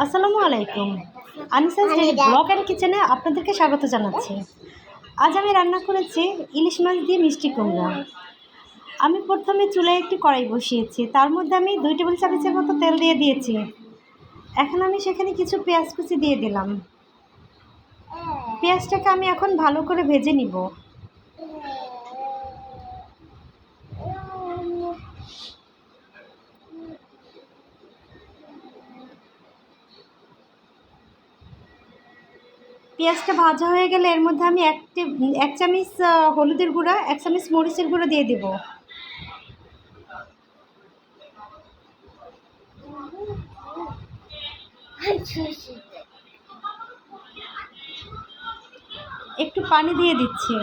আসসালামু আলাইকুম। আনিসাস blog and কিচেনে আপনাদেরকে স্বাগত জানাচ্ছি। আজ আমি রান্না করেছি ইলিশ মাছ দিয়ে মিষ্টি কুমড়া। আমি প্রথমে চুলায় একটি কড়াই বসিয়েছি, তার মধ্যে আমি 2 টেবিল চামচের মতো তেল দিয়ে দিয়েছি। এখন আমি সেখানে কিছু পেঁয়াজ কুচি দিয়ে দিলাম। পেঁয়াজটাকে আমি এখন ভালো করে ভেজে নিব। পেঁয়াজটা ভাজা হয়ে গেলে এর মধ্যে আমি এক চামচ হলুদের গুঁড়া, 1 চামচ মরিচের গুঁড়ো দিয়ে দেব। একটু পানি দিয়ে দিচ্ছি।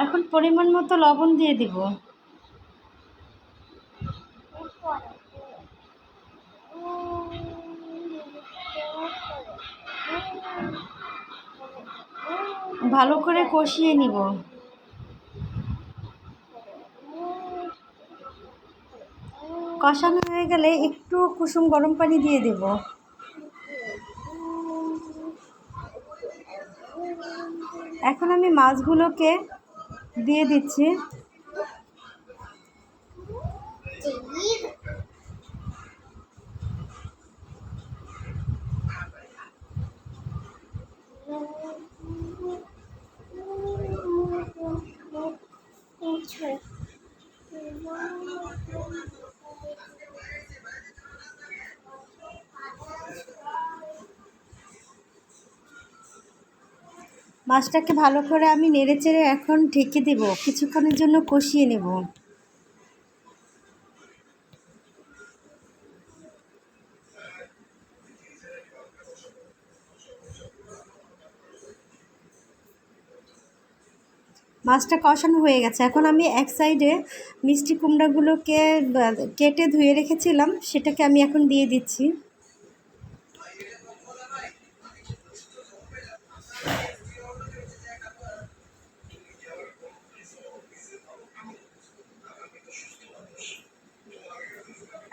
এখন পরিমাণ মতো লবণ দিয়ে দিব। ভালো করে কষিয়ে নিব। কষানো হয়ে গেলে একটু কুসুম গরম পানি দিয়ে দেব। এখন আমি মাছগুলোকে দিয়ে দিচ্ছি। মাছটাকে ভালো করে আমি নেড়েচেড়ে এখন ঢেকে দেব, কিছুক্ষণের জন্য কষিয়ে নেব। মাছটা কষানো হয়ে গেছে। এখন আমি এক সাইডে মিষ্টি কুমড়াগুলোকে কেটে ধুয়ে রেখেছিলাম, সেটাকে আমি এখন দিয়ে দিচ্ছি।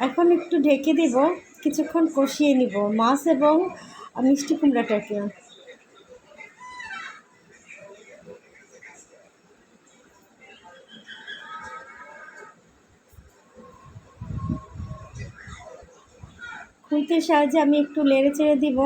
এখন একটু ঢেকে দেব, কিছুক্ষণ কষিয়ে নিব মাছ এবং মিষ্টি কুমড়াটাকে। খুন্তির সাহায্যে আমি একটু নেড়ে চেড়ে দিব।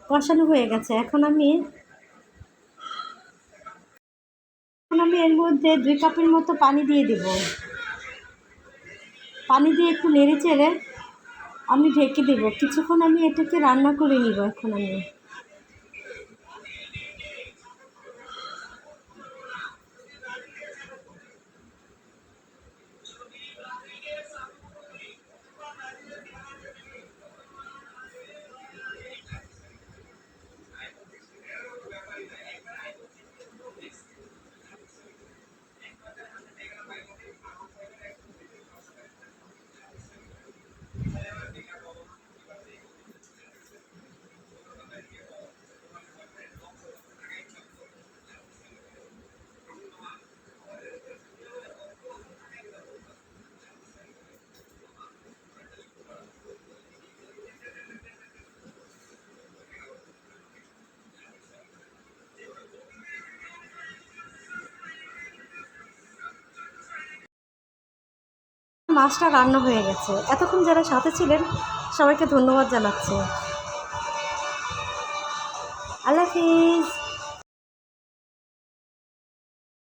কষানো হয়ে গেছে। এখন আমি এর মধ্যে 2 কাপের মতো পানি দিয়ে দেব। পানি দিয়ে একটু নেড়ে চেড়ে আমি ঢেকে দেব। কিছুক্ষণ আমি এটাকে রান্না করে নিব। এখন আমি মাছটা রান্না হয়ে গেছে। এতক্ষণ যারা সাথে ছিলেন সবাইকে ধন্যবাদ জানাচ্ছি।